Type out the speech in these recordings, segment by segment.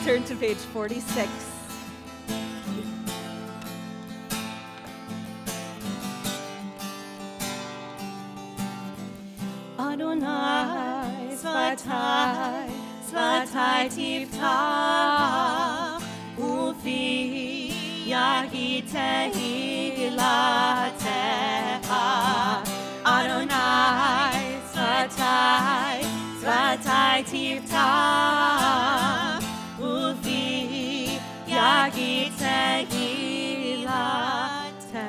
turn to page 46. Adonai, Svatai, Svatai Tiftach, Ufi Yahitehi Latecha. Adonai, Svatai, Svatai Tiftach, Ufi Yahitehi Latecha.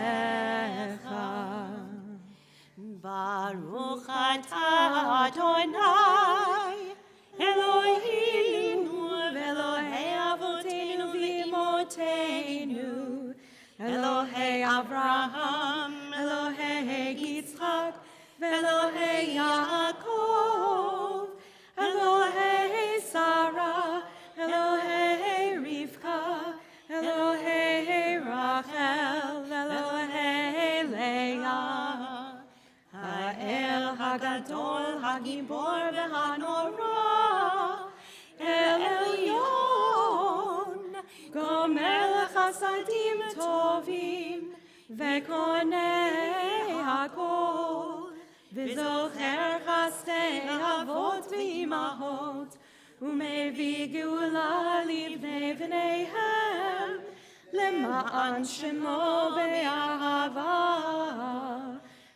Baruch atah Adonai, Eloheinu v'Elohei avoteinu v'imotenu, Elohei Avraham, Elohei Yitzchak, v'Elohei Yaakov, Elohei Sarah, Elohei Rivka, Elohei Rachel, Elohei Leah. Ha'el Hagadol Hagibor v'Hanora, El Elyon, Gomel Chasadim Tovim, V'Konei Hakol, V'Zocher Chasdei Avot v'Imahot, U'mevi Geula Livnei V'neihem, Lema'an Shemo Be'ahava.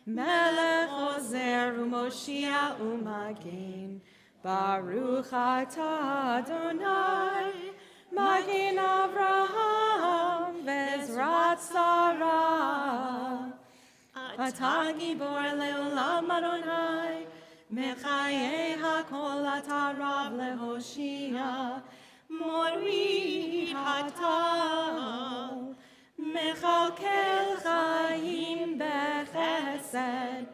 Melech Ozer u'Moshia u'Magen, Baruch atah Adonai, Magen Avraham v'Ezrat Sarah. Atah Gibor le'olam Adonai, Mechayei hakol atah Rav le'Hoshia, Mori atah. Mechalkel chayim bechesed,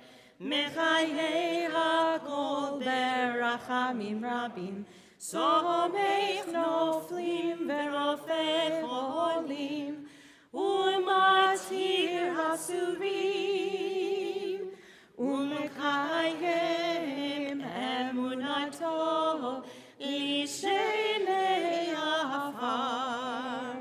Mechayei hakol berachamim rabim, Somech noflim verofech olim, Umatir hasurim, Umekayem emunato lishenei afar.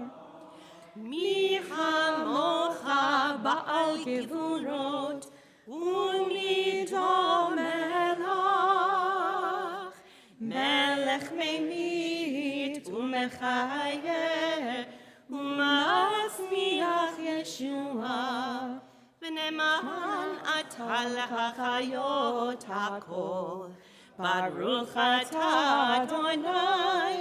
Mi chamocha ba'al gevurot, u'mido melach, melech memit u'mechayeh, u'masmiach Yeshua, v'neman atah l'chayot hakol, Baruch atah Adonai,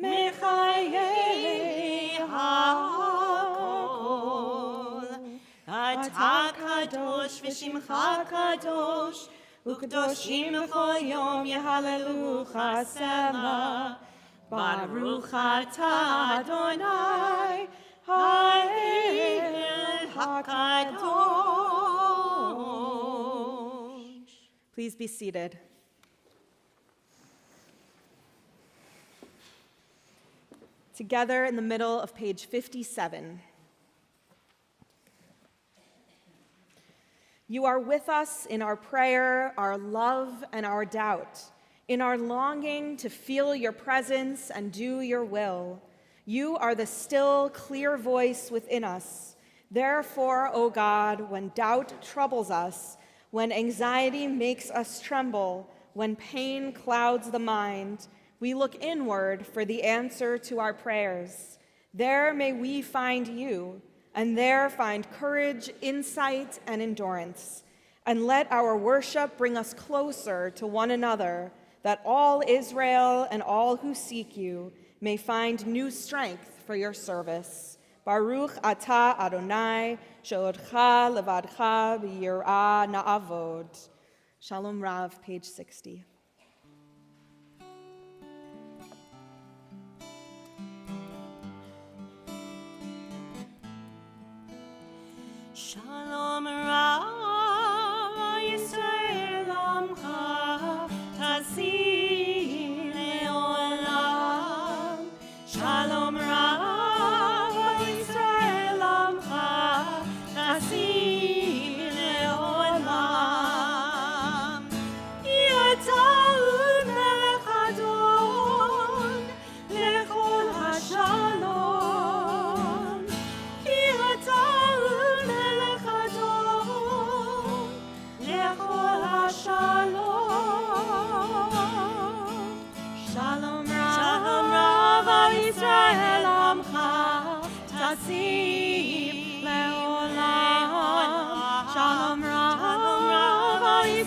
mechayei hakol. Atah kadosh v'shimcha kadosh, u'kadoshim b'chol yom yehallelu Selah. Baruch atah Adonai, ha'el hakadosh. Please be seated. Together in the middle of page 57. You are with us in our prayer, our love, and our doubt, in our longing to feel your presence and do your will. You are the still, clear voice within us. Therefore, O God, when doubt troubles us, when anxiety makes us tremble, when pain clouds the mind, we look inward for the answer to our prayers. There may we find you, and there find courage, insight, and endurance. And let our worship bring us closer to one another, that all Israel and all who seek you may find new strength for your service. Baruch atah Adonai, she'odcha levadcha b'yirah na'avod. Shalom Rav, page 60. Shalom Rav, Yisrael Amcha, Tazir Le'olam. Shalom Rav, Yisrael Amcha, Tazir Le'olam. Yata'u melech Adon, lechol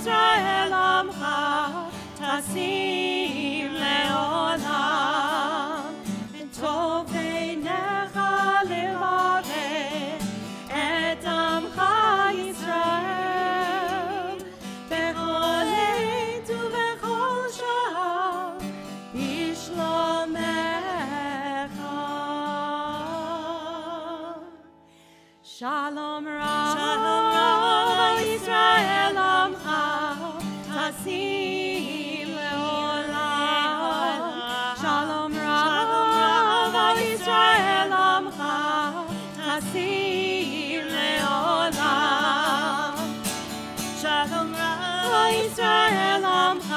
ישראל עמך תשים לעולם טוב בעיניך לברך את עמך ישראל בכל עת ובכל שעה בשלומך. שלום רב ישראל עמך תשים לעולם. שלום רב ישראל עמך תשים לעולם. שלום רב ישראל עמך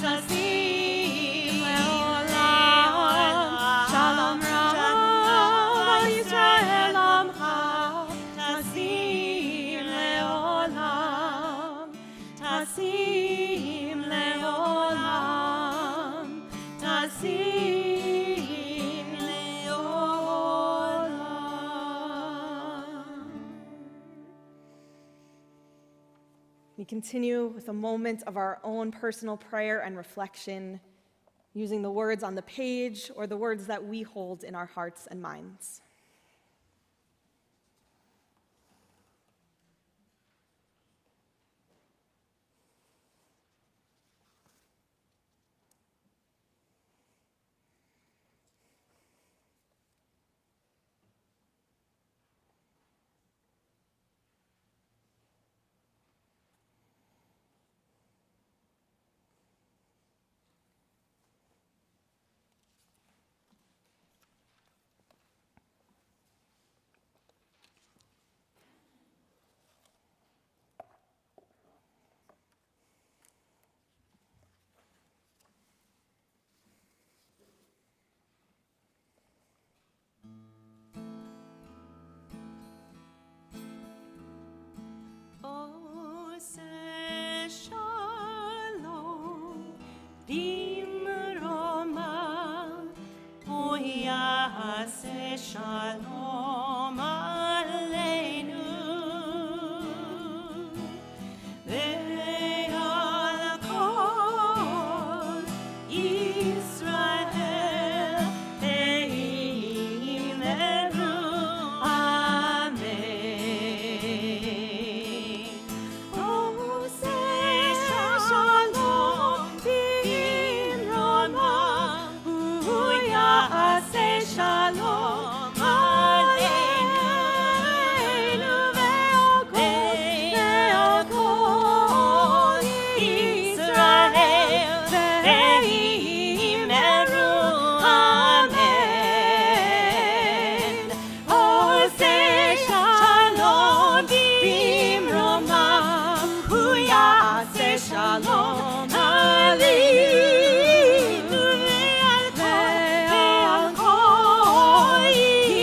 תשים לעולם. שלום רב ישראל עמך תשים לעולם. תשים לעולם. תשים לעולם. We continue with a moment of our own personal prayer and reflection, using the words on the page or the words that we hold in our hearts and minds. עושה שלום במרומה הוא יעשה שלום עלינו ועל כל ישראל יאמרו שלום עלינו ועל כל ישראל ויאמרו אמן. עושה שלום במרומיו הוא יעשה שלום עלינו ועל כל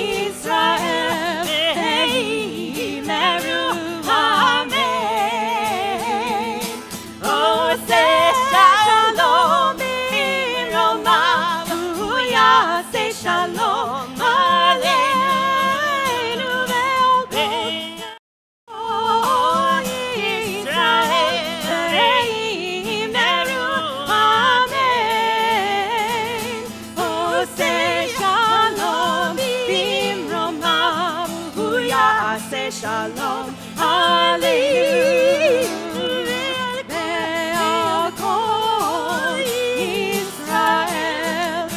ישראל ויאמרו אמן. עושה שלום במרומיו הוא יעשה שלום עלינו ועל כל ישראל ויאמרו אמן. עושה שלום במרומיו הוא יעשה שלום עלינו ועל כל ישראל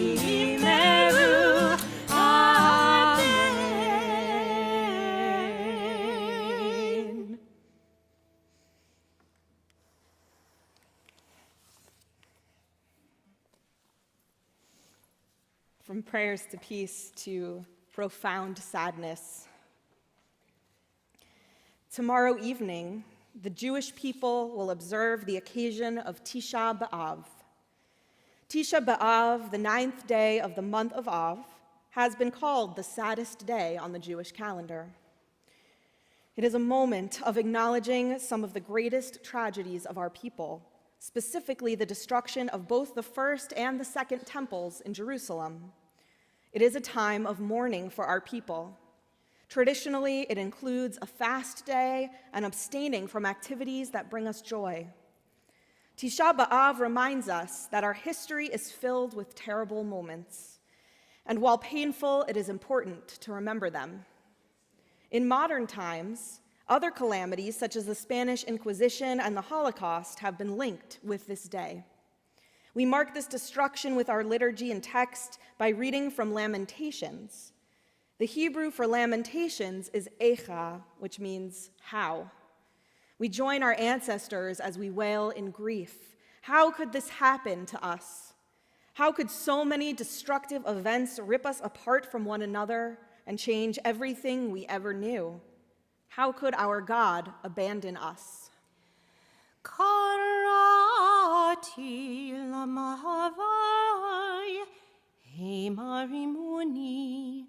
ויאמרו אמן. From prayers to peace to profound sadness. Tomorrow evening, the Jewish people will observe the occasion of Tisha B'Av. Tisha B'Av, the 9th day of the month of Av, has been called the saddest day on the Jewish calendar. It is a moment of acknowledging some of the greatest tragedies of our people, specifically the destruction of both the first and the second temples in Jerusalem. It is a time of mourning for our people, Traditionally, it includes a fast day and abstaining from activities that bring us joy. Tisha B'Av reminds us that our history is filled with terrible moments, and while painful, it is important to remember them. In modern times, other calamities, such as the Spanish Inquisition and the Holocaust, have been linked with this day. We mark this destruction with our liturgy and text by reading from Lamentations. The Hebrew for Lamentations is echa, which means how. We join our ancestors as we wail in grief. How could this happen to us? How could so many destructive events rip us apart from one another and change everything we ever knew? How could our God abandon us? Karati lamahavai, hemarimuni,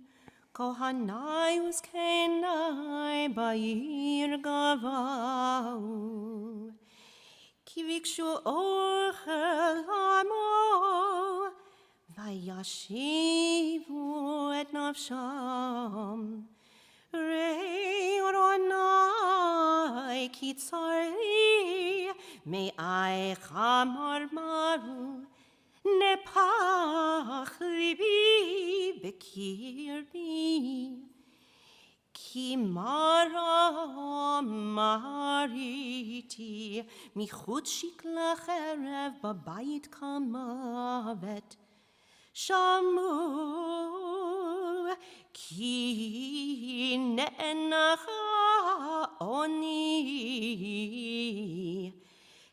kohanai uskenai bair gavau, kivikshu orchel amo, vayashivu et nafsham, Re'oronai kitzari, me'ai chamarmaru, nepach libi bekirbi, ki mara mariti, michut shikla cherev babayit kamavet, shamu ki ne'enacha oni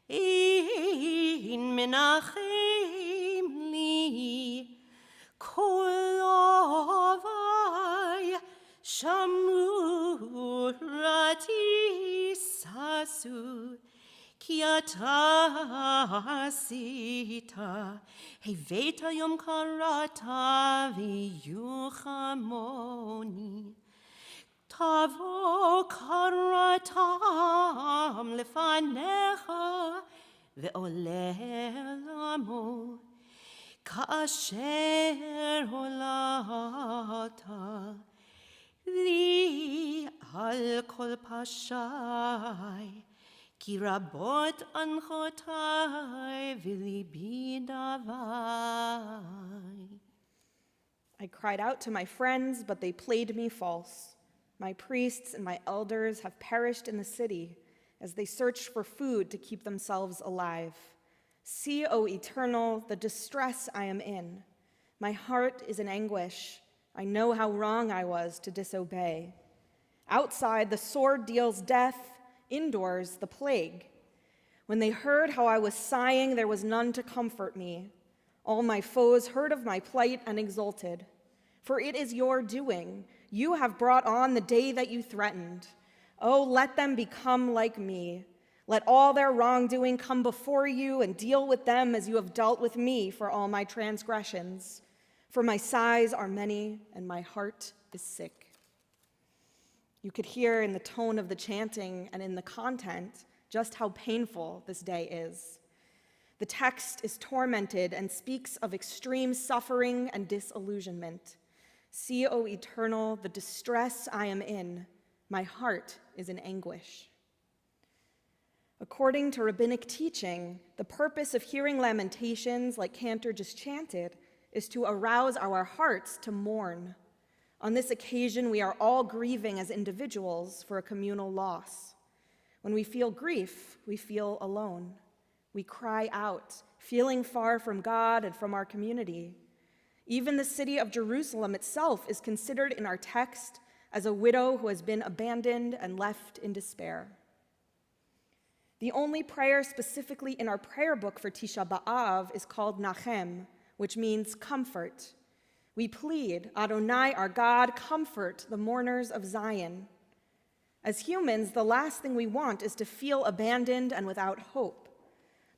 in menachem li kol ovai shamu rati sasu ki ata asita Heveta yom karata v'yuchamoni Tavo karatam lefanecha ve'olelamo Ka'asher holata li al kol pashai Ki rabot anchotai v'libi davai. I cried out to my friends, but they played me false. My priests and my elders have perished in the city as they search for food to keep themselves alive. See, O Eternal, the distress I am in. My heart is in anguish. I know how wrong I was to disobey. Outside, the sword deals death. Indoors, the plague. When they heard how I was sighing, there was none to comfort me. All my foes heard of my plight and exulted. For it is your doing. You have brought on the day that you threatened. Oh, let them become like me. Let all their wrongdoing come before you and deal with them as you have dealt with me for all my transgressions. For my sighs are many and my heart is sick. You could hear in the tone of the chanting and in the content just how painful this day is. The text is tormented and speaks of extreme suffering and disillusionment. See, O Eternal, the distress I am in. My heart is in anguish. According to rabbinic teaching, the purpose of hearing lamentations like Cantor just chanted is to arouse our hearts to mourn. On this occasion, we are all grieving as individuals for a communal loss. When we feel grief, we feel alone. We cry out, feeling far from God and from our community. Even the city of Jerusalem itself is considered in our text as a widow who has been abandoned and left in despair. The only prayer specifically in our prayer book for Tisha B'Av is called Nachem, which means comfort. We plead, Adonai, our God, comfort the mourners of Zion. As humans, the last thing we want is to feel abandoned and without hope.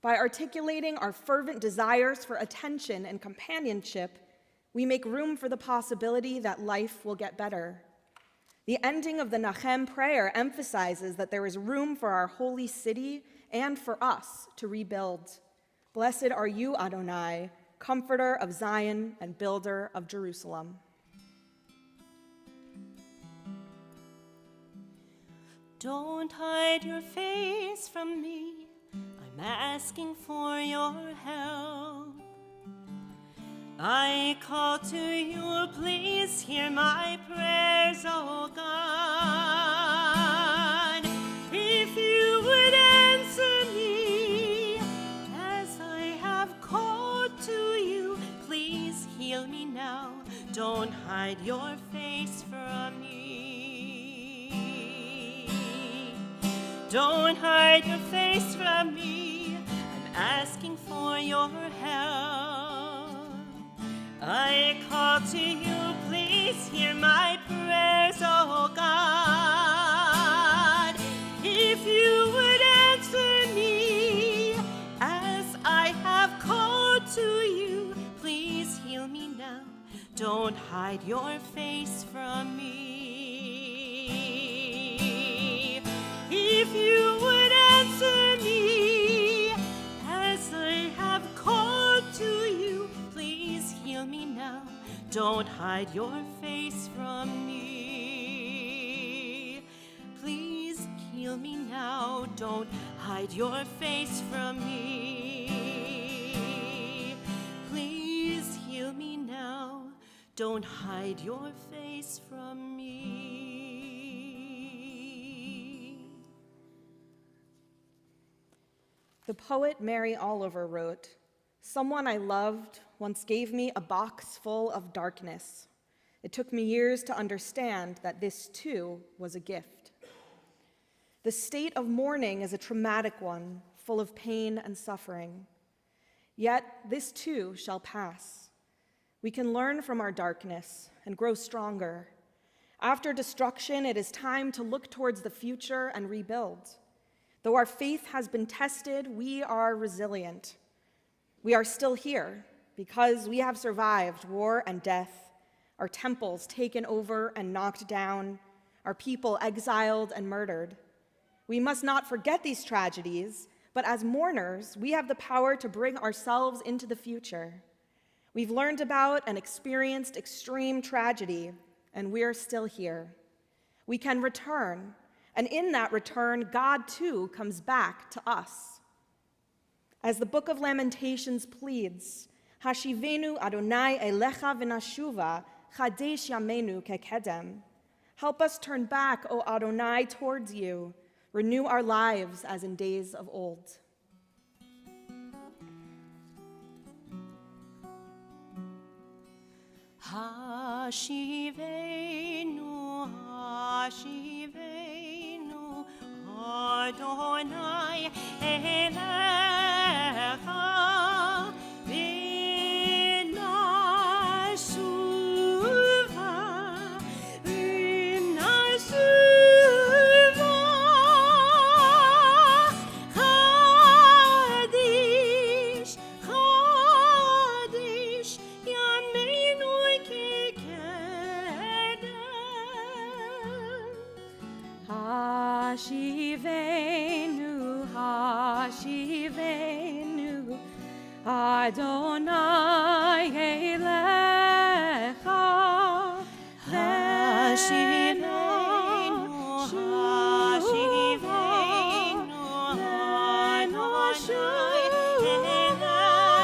By articulating our fervent desires for attention and companionship, we make room for the possibility that life will get better. The ending of the Nachem prayer emphasizes that there is room for our holy city and for us to rebuild. Blessed are you, Adonai, comforter of Zion and builder of Jerusalem. Don't hide your face from me. I'm asking for your help. I call to you, please hear my prayers, oh God. If you would answer me as I have called to you, please heal me now. Don't hide your face from me. Don't hide your face from me. I'm asking for your help. I call to you, please hear my prayers, oh God. If you would answer me as I have called to you, please heal me now. Don't hide your face from me. If you would answer me as I have called to you, please heal me now. Don't hide your face from me. Please heal me now. Don't hide your face from me. Please heal me now. Don't hide your face from me. The poet Mary Oliver wrote, "Someone I loved once gave me a box full of darkness. It took me years to understand that this too was a gift." The state of mourning is a traumatic one, full of pain and suffering. Yet this too shall pass. We can learn from our darkness and grow stronger. After destruction, it is time to look towards the future and rebuild. Though our faith has been tested, we are resilient. We are still here because we have survived war and death, our temples taken over and knocked down, our people exiled and murdered. We must not forget these tragedies, but as mourners, we have the power to bring ourselves into the future. We've learned about and experienced extreme tragedy, and we're still here. We can return, and in that return, God too comes back to us. As the Book of Lamentations pleads, Hashivenu Adonai elecha v'nashuva, chadesh yamenu kekedem. Help us turn back, O Adonai, towards you. Renew our lives as in days of old. Hashivenu, Hashivenu, Adonai elecha v'nashuva, v'nashuva, Chadesh, Chadesh, Yameinu kekedem. Hashivenu, Hashivenu, Adonai elecha, Hashivenu, Hashivenu, Adonai elecha,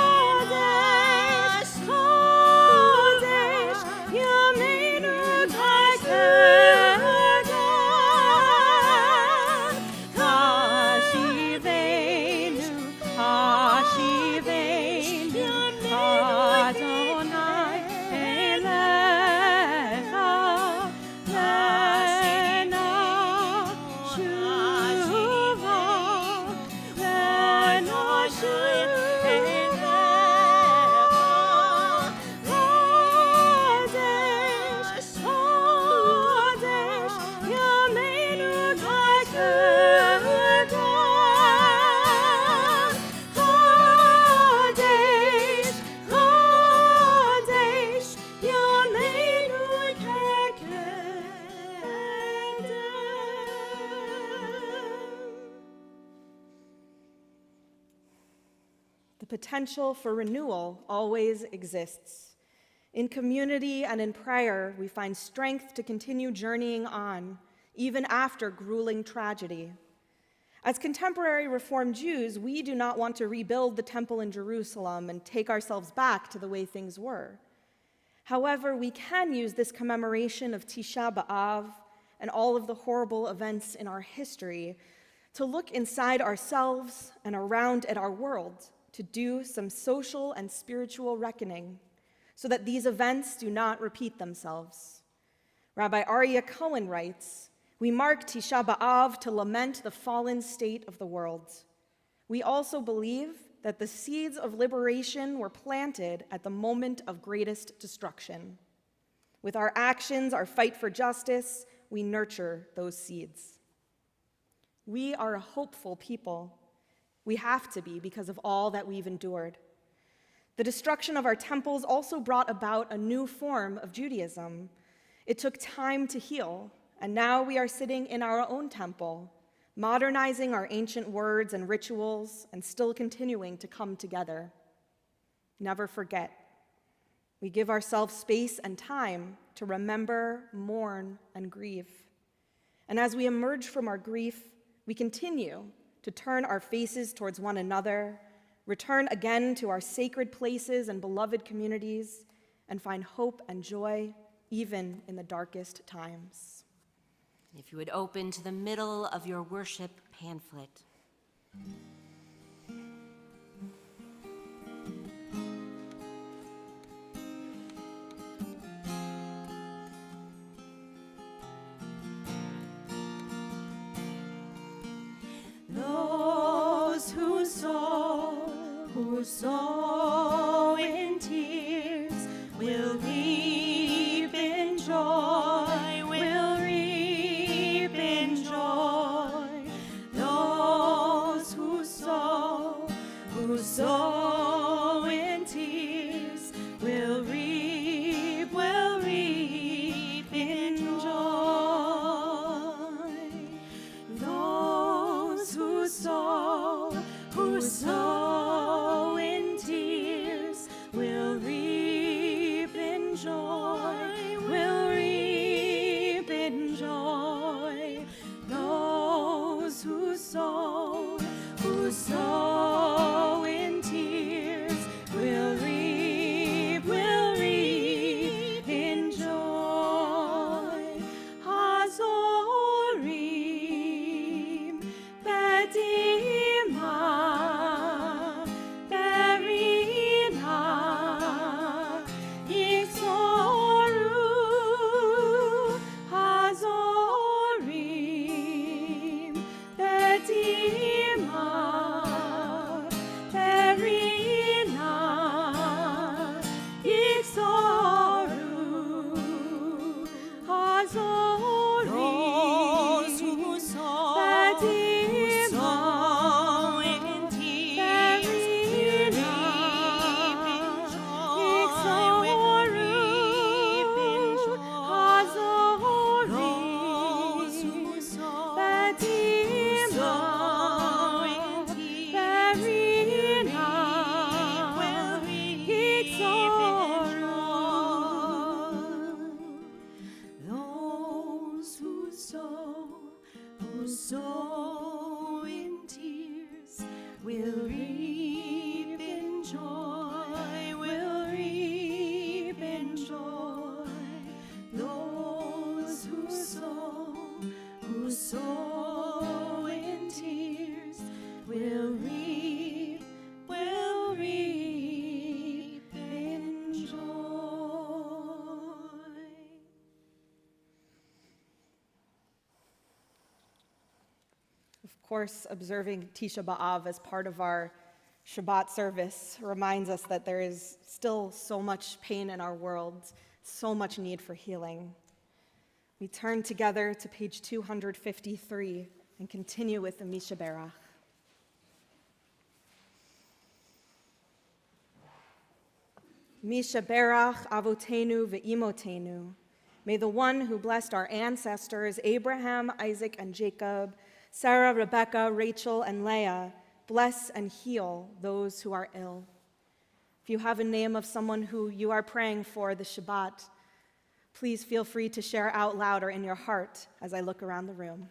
Chadesh, Chadesh, Yameinu kekedem. Hashivenu, Hashivenu, Adonai elecha, v'nashuva, v'nashuva, Chadesh, Chadesh, Yameinu kekedem. Chadesh, Chadesh, Yameinu kekedem. The potential for renewal always exists. In community and in prayer, we find strength to continue journeying on, even after grueling tragedy. As contemporary Reformed Jews, we do not want to rebuild the temple in Jerusalem and take ourselves back to the way things were. However, we can use this commemoration of Tisha B'Av and all of the horrible events in our history to look inside ourselves and around at our world, to do some social and spiritual reckoning so that these events do not repeat themselves. Rabbi Aryeh Cohen writes, "We mark Tisha B'Av to lament the fallen state of the world. We also believe that the seeds of liberation were planted at the moment of greatest destruction. With our actions, our fight for justice, we nurture those seeds." We are a hopeful people. We have to be because of all that we've endured. The destruction of our temples also brought about a new form of Judaism. It took time to heal, and now we are sitting in our own temple, modernizing our ancient words and rituals and still continuing to come together. Never forget. We give ourselves space and time to remember, mourn, and grieve. And as we emerge from our grief, we continue to turn our faces towards one another, return again to our sacred places and beloved communities, and find hope and joy even in the darkest times. If you would open to the middle of your worship pamphlet. Those who sow in tears will reap in joy, will reap in joy. Those who sow in tears will reap in joy. Those who sow in tears will reap in joy, will reap in joy. Those who sow in tears will reap in joy. Hazorim Bedima Berina Ixoru Hazorim Bedima Berina Ixoru Hazorim. Those who sow in tears will reap in joy, will reap in joy. Those who sow in tears will reap in joy. Those who sow in tears will reap in joy, will reap in joy. Those who sow in tears will reap in joy. Of course, observing Tisha B'Av as part of our Shabbat service reminds us that there is still so much pain in our world, so much need for healing. We turn together to page 253 and continue with the Mishaberach. Mishaberach Avotenu ve'imotenu. May the one who blessed our ancestors, Abraham, Isaac, and Jacob, Sarah, Rebecca, Rachel, and Leah, bless and heal those who are ill. If you have a name of someone who you are praying for this Shabbat, please feel free to share out loud or in your heart as I look around the room.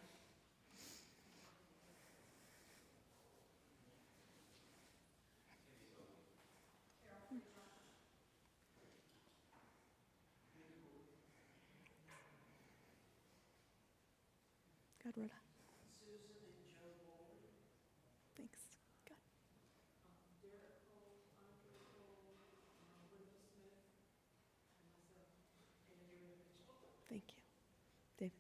Good, Rhoda. Thanks. Good. Thank you. David.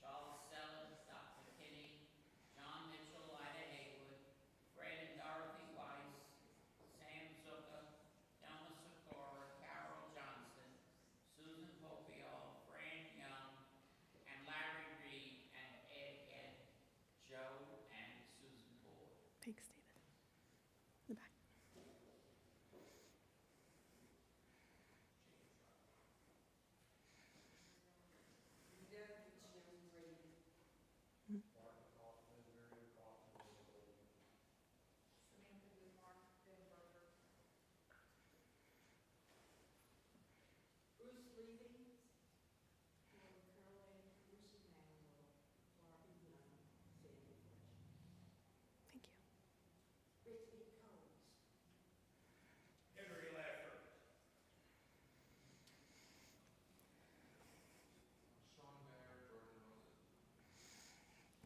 Charles Sellers, Dr. Kinney, John Mitchell, Ida Haywood, Fred and Dorothy Weiss, Sam Zucker, Thelma Sikora, Carol Johnston, Susan Popiel, Fran Young, and Larry Reed, and Ed, Joe, and Susan Ford. Thanks, David. In the back. Thank you.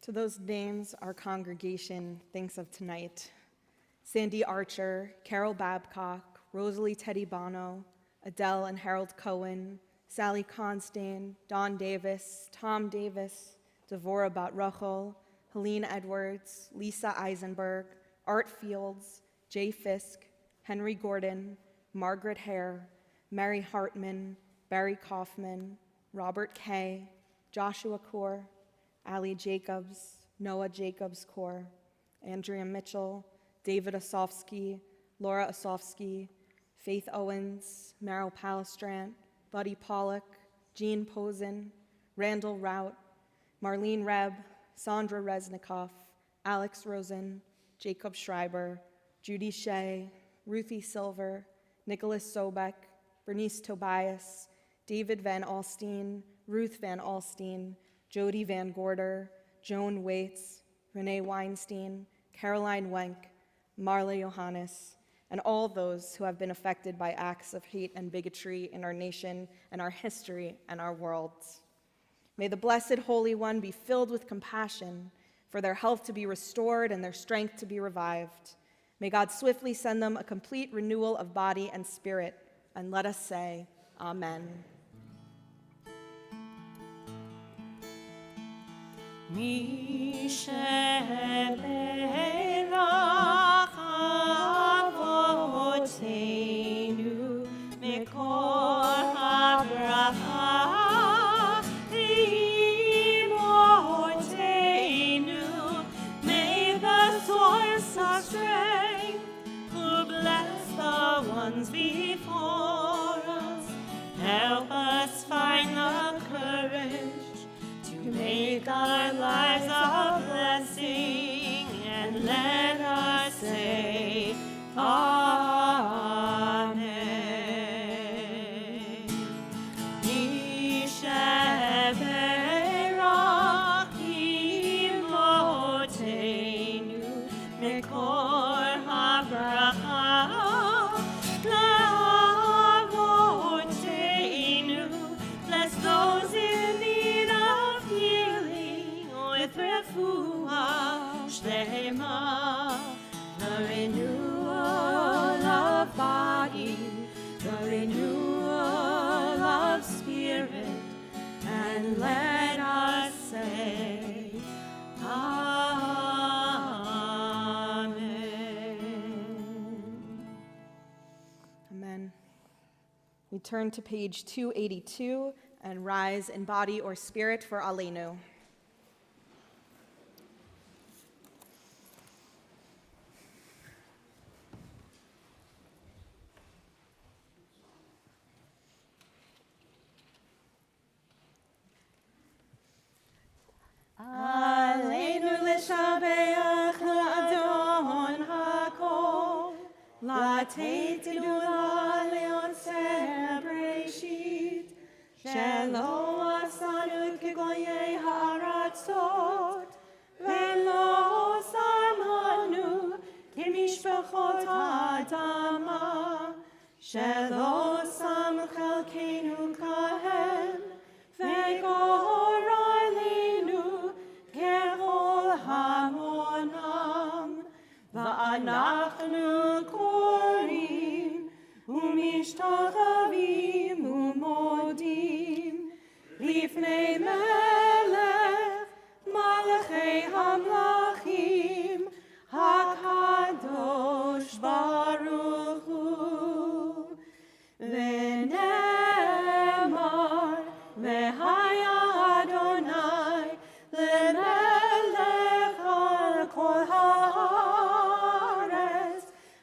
To those names our congregation thinks of tonight: Sandy Archer, Carol Babcock, Rosalie Teddy Bono, Adele and Harold Cohen, Sally Constane, Don Davis, Tom Davis, Devorah Bat-Rachel, Helene Edwards, Lisa Eisenberg, Art Fields, Jay Fisk, Henry Gordon, Margaret Hare, Mary Hartman, Barry Kaufman, Robert Kay, Joshua Kaur, Ali Jacobs, Noah Jacobs Kaur, Andrea Mitchell, David Osofsky, Laura Osofsky, Faith Owens, Meryl Palestrant, Buddy Pollock, Jean Posen, Randall Rout, Marlene Reb, Sandra Reznikoff, Alex Rosen, Jacob Schreiber, Judy Shea, Ruthie Silver, Nicholas Sobek, Bernice Tobias, David Van Alstine, Ruth Van Alstine, Jody Van Gorder, Joan Waits, Renee Weinstein, Caroline Wenck, Marla Johannes, and all those who have been affected by acts of hate and bigotry in our nation and our history and our world. May the Blessed Holy One be filled with compassion for their health to be restored and their strength to be revived. May God swiftly send them a complete renewal of body and spirit, and let us say, Amen. Mi sheberach avoteinu mekor habracha imorteinu. May the source of strength, who bless the ones before us, help us find the courage to make our lives a blessing, and let us say, Amen. Yisheberach imotenu mekor habracha la'avotenu. Bless those in need of healing with refuah shlema, the renewal of body, the renewal of spirit, and let us say, Amen. Amen. We turn to page 282 and rise in body or spirit for Aleinu. Aleinu l'shabeach la'adon hakol, la'teitinu ולא עשנו כגויי הארצות, ולא שמנו כמשפחות האדמה, שלא שם חלקנו כהם, וגורלנו ככל המונם, ואנחנו קוראים ומשתחווים ומודים לפני מלך מלכי המלכים הקדוש ברוך הוא. ונאמר והיה אדוני למלך על כל הארץ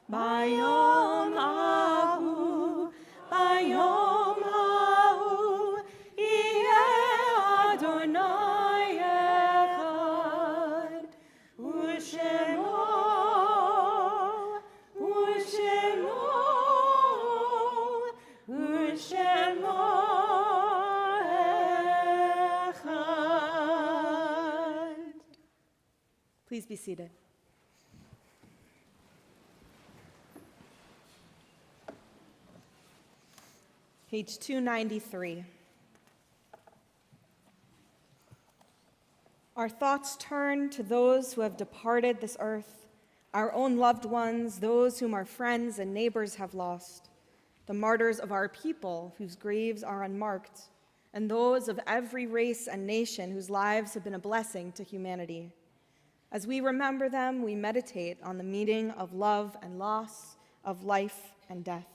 ביום ההוא, ביום ההוא יהיה אדוני אחד, ושמו אחד. Please be seated. Page 293. Our thoughts turn to those who have departed this earth, our own loved ones, those whom our friends and neighbors have lost, the martyrs of our people whose graves are unmarked, and those of every race and nation whose lives have been a blessing to humanity. As we remember them, we meditate on the meaning of love and loss, of life and death.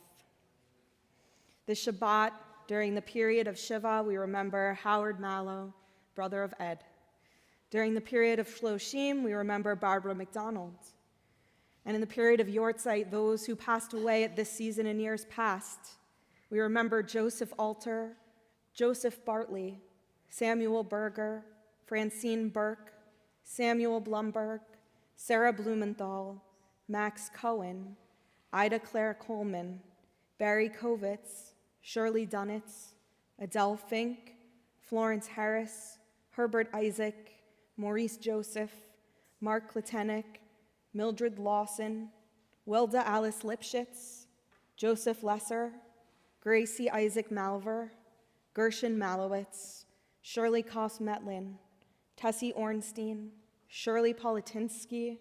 This Shabbat, during the period of Shiva, we remember Howard Mallow, brother of Ed. During the period of Shloshim, we remember Barbara McDonald. And in the period of Yortzeit, those who passed away at this season in years past, we remember Joseph Alter, Joseph Bartley, Samuel Berger, Francine Burke, Samuel Blumberg, Sarah Blumenthal, Max Cohen, Ida Claire Coleman, Barry Kovitz, Shirley Dunitz, Adele Fink, Florence Harris, Herbert Isaac, Maurice Joseph, Mark Kletenik, Mildred Lawson, Wilda Alice Lipschitz, Joseph Lesser, Gracie Isaac Malver, Gershon Malowitz, Shirley Koss-Metlin, Tessie Ornstein, Shirley Politinsky,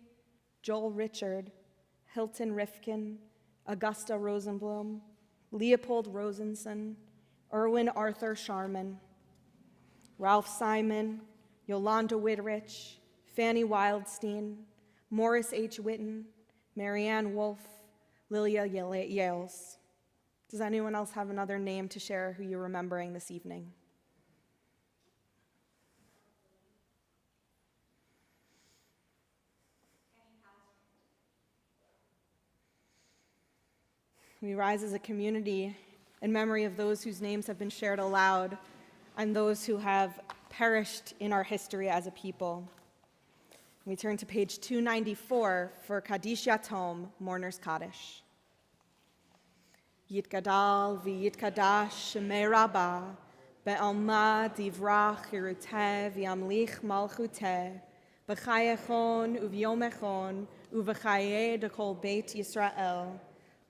Joel Richard, Hilton Rifkin, Augusta Rosenblum, Leopold Rosenson, Erwin Arthur Sharman, Ralph Simon, Yolanda Whitrich, Fanny Wildstein, Morris H. Witten, Marianne Wolfe, Lilia Yales. Does anyone else have another name to share who you're remembering this evening? We rise as a community in memory of those whose names have been shared aloud and those who have perished in our history as a people. We turn to page 294 for Kaddish Yatom, Mourner's Kaddish. Yitgadal v'yitkadash shemei Rabbah, be'alma divrach hiruteh v'yamlich malchuteh, b'chayechon u'v'yomechon u'v'chayeh dekol beit Yisrael,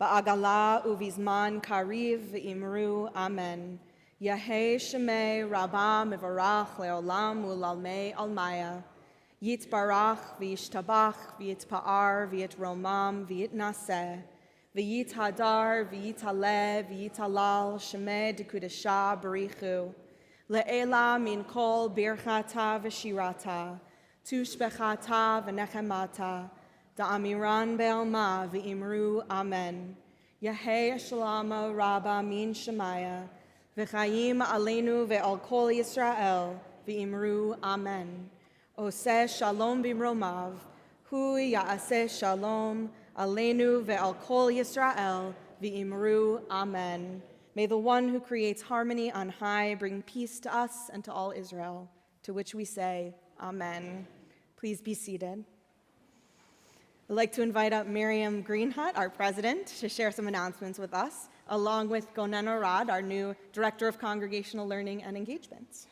ba'agala u'vizman kariv v'imru amen. Yahei shemei Rabbah mivarach le'olam u'lalmei almaya. Yitbarach v'yishtabach v'yitpa'ar v'yitromam v'yitnaseh. V'yit hadar, v'yit haleh, v'yit halal, shemeh dekudesha barichu. Le'ela min kol birchata v'shirata, tushbechata v'nechemata, da'amiran be'alma v'imru amen. Yahei shalama rabba min shemaya, v'chayim aleinu ve'al kol Yisrael, v'imru amen. Oseh shalom b'mromav, hu ya'aseh shalom, Aleinu ve'al kol Yisrael v'imru amen. May the one who creates harmony on high bring peace to us and to all Israel, to which we say amen. Please be seated. I'd like to invite up Miriam Greenhut, our president, to share some announcements with us, along with Gonen Arad, our new Director of Congregational Learning and Engagements.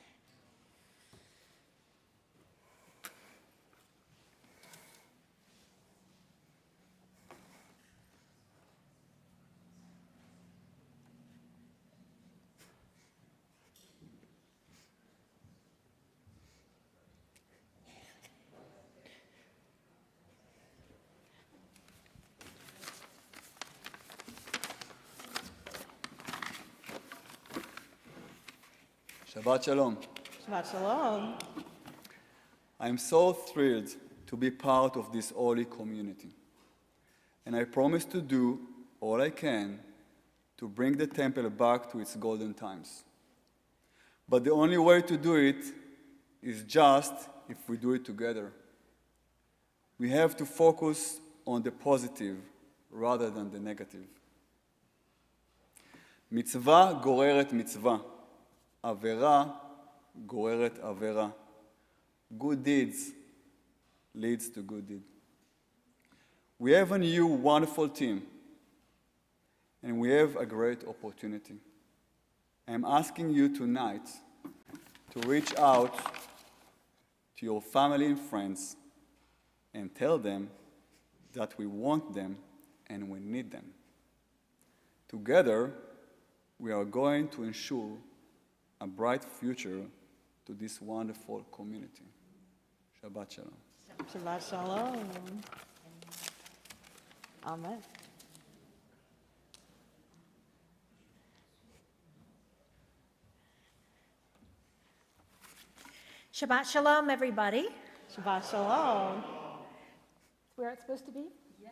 Shabbat Shalom. Shabbat Shalom. I'm so thrilled to be part of this holy community. And I promise to do all I can to bring the temple back to its golden times. But the only way to do it is just if we do it together. We have to focus on the positive rather than the negative. מצווה גוררת מצווה. עבירה גוררת עבירה. Good deeds leads to good deed. We have a new wonderful team, and we have a great opportunity. I'm asking you tonight to reach out to your family and friends and tell them that we want them and we need them. Together, we are going to ensure a bright future to this wonderful community. Shabbat Shalom. Shabbat Shalom. Amen. Shabbat Shalom, everybody. Shabbat Shalom. Where it's supposed to be? Yeah.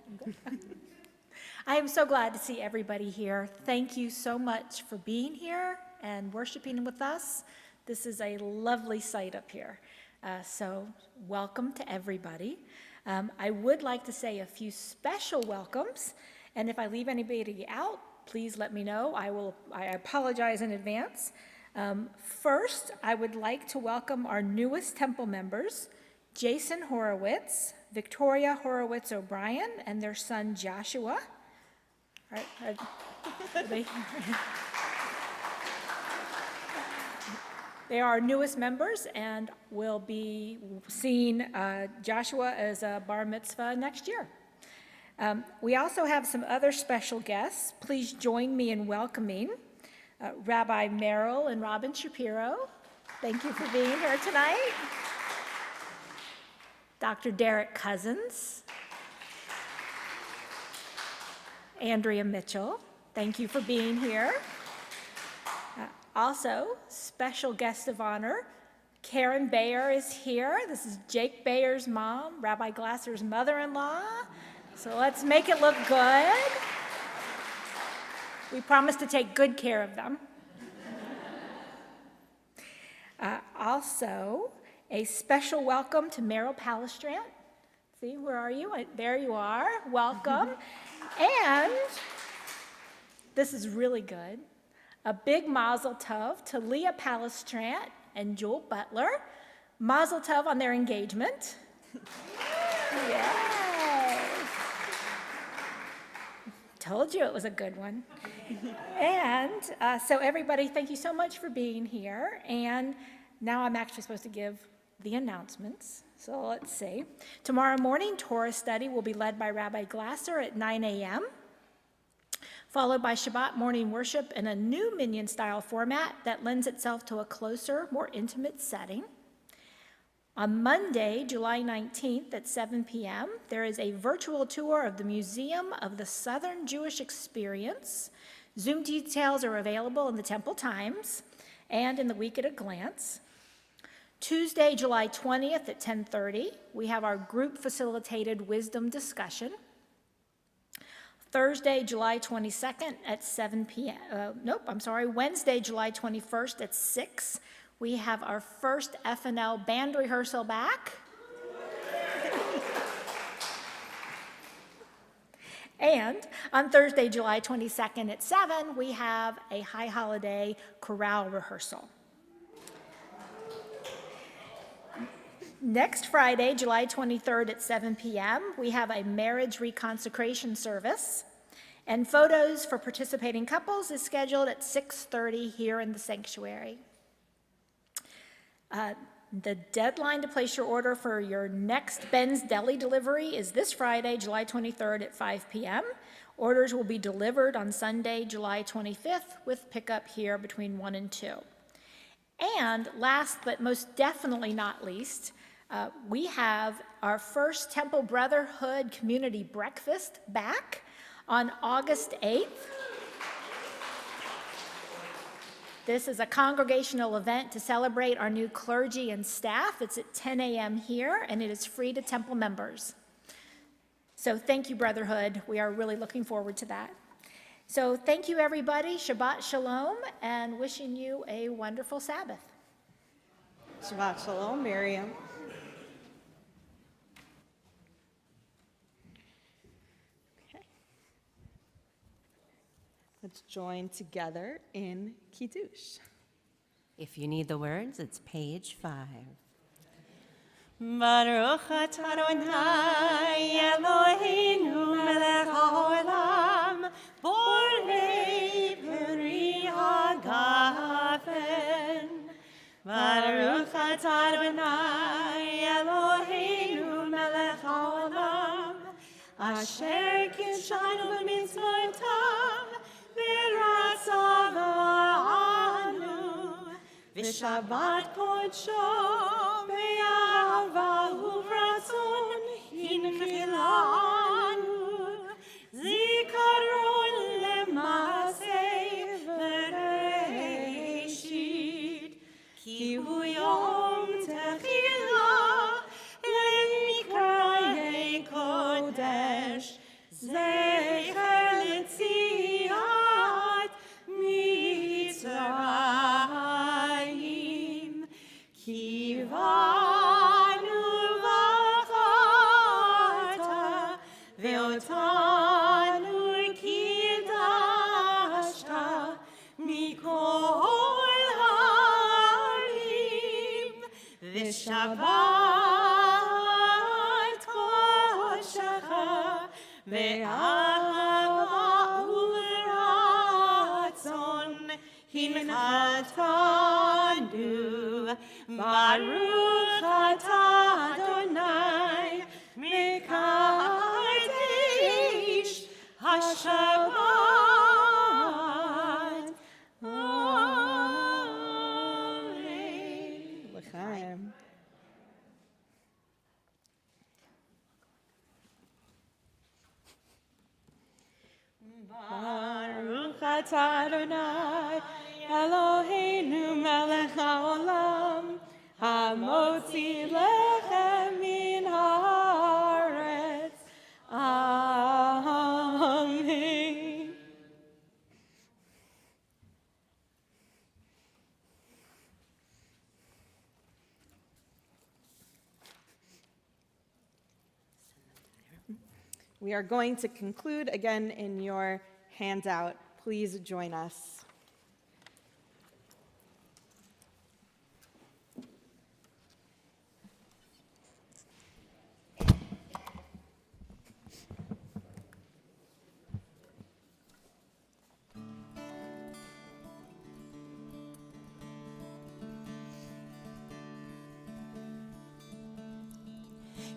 I am so glad to see everybody here. Thank you so much for being here and worshiping with us. This is a lovely sight up here. So welcome to everybody. I would like to say a few special welcomes, and if I leave anybody out, please let me know. I apologize in advance. First, I would like to welcome our newest temple members, Jason Horowitz, Victoria Horowitz O'Brien, and their son Joshua. They are our newest members and will be seeing Joshua as a bar mitzvah next year. We also have some other special guests. Please join me in welcoming Rabbi Merrill and Robin Shapiro. Thank you for being here tonight. Dr. Derek Cousins. Andrea Mitchell, thank you for being here. Also, special guest of honor, Karen Bayer is here. This is Jake Bayer's mom, Rabbi Glasser's mother-in-law. So let's make it look good. We promise to take good care of them. Also, a special welcome to Meryl Palestrant. See, where are you? There you are. Welcome. And this is really good. A big mazel tov to Leah Palestrant and Joel Butler. Mazel tov on their engagement. Yes. Told you it was a good one. And so everybody, thank you so much for being here. And now I'm actually supposed to give the announcements. So let's see. Tomorrow morning, Torah study will be led by Rabbi Glasser at 9 a.m., followed by Shabbat morning worship in a new Minyan-style format that lends itself to a closer, more intimate setting. On Monday, July 19th at 7 p.m., there is a virtual tour of the Museum of the Southern Jewish Experience. Zoom details are available in the Temple Times and in the Week at a Glance. Tuesday, July 20th at 10:30, we have our group-facilitated wisdom discussion. Thursday, July 22nd at 7 p.m. Wednesday, July 21st at 6, we have our first F&L band rehearsal back. And on Thursday, July 22nd at 7, we have a high holiday chorale rehearsal. Next Friday, July 23rd at 7 p.m., we have a marriage reconsecration service. And photos for participating couples is scheduled at 6:30 here in the sanctuary. The deadline to place your order for your next Ben's Deli delivery is this Friday, July 23rd at 5 p.m. Orders will be delivered on Sunday, July 25th, with pickup here between 1 and 2. And last but most definitely not least, we have our first Temple Brotherhood Community Breakfast back on August 8th. This is a congregational event to celebrate our new clergy and staff. It's at 10 a.m. here, and it is free to Temple members. So thank you, Brotherhood. We are really looking forward to that. So thank you, everybody. Shabbat Shalom, and wishing you a wonderful Sabbath. Shabbat Shalom, Miriam. Okay. Let's join together in Kiddush. If you need the words, it's page 5. Baruch atah Adonai Eloheinu melech haolam borei peri hagafen. Baruch atah Adonai Eloheinu melech haolam asher kidshanu b'mitzvotav v'ratzav b'anu v'shabbat kodsho v'yahavahu v'ratzon hinchilanu zikaron lemaseh v'reishit ki hu yom techilah lemikrayei kodesh zecher letziat Mitzrayim kivanu v'chata ve'otanu kidashta mikol ha'arim v'shabbat kodshcha ve'ahava u'ratzon hinchatanu Baruch atah Adonai mekadesh hashabbat. Amen. L'chaim. Baruch atah Adonai Eloheinu melech haolam hamotzi lechem min haaretz. Amen. We are going to conclude again in your handout. Please join us.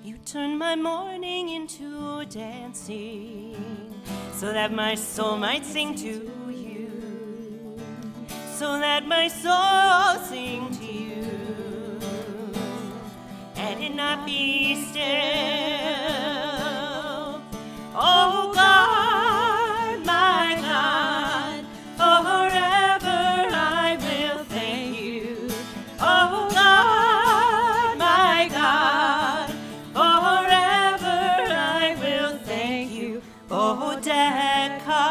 You turn my mourning into dancing, so that my soul might sing to you, so that my soul sing to you, and it not be still. Oh God, my God, forever I will thank you. Oh God, my God, forever I will thank you. Oh Decca.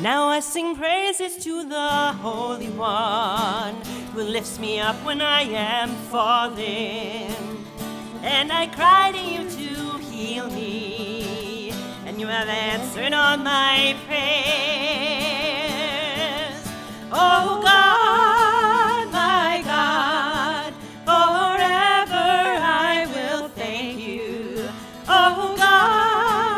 Now I sing praises to the Holy One, who lifts me up when I am falling. And I cry to you to heal me, and you have answered all my prayers. Oh God, my God, forever I will thank you. Oh God,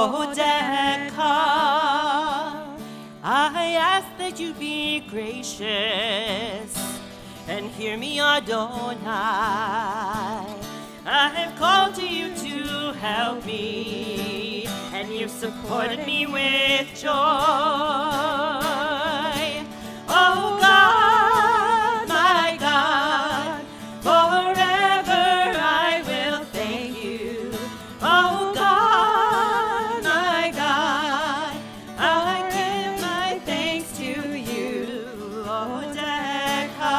Oh, Decca, I ask that you be gracious and hear me, Adonai. I have called to you to help me, and you've supported me with joy. Oh God, my God, forever I will thank you. Oh God, my God, I give my thanks to you. Oh Decca,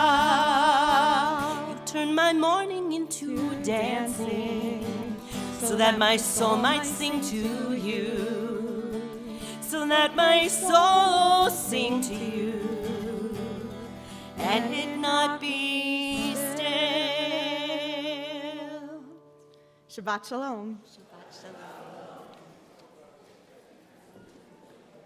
you turn my mourning into dancing, so that my soul might sing to you, so that my soul sing to you, and it not be still. Shabbat Shalom. Shabbat shalom.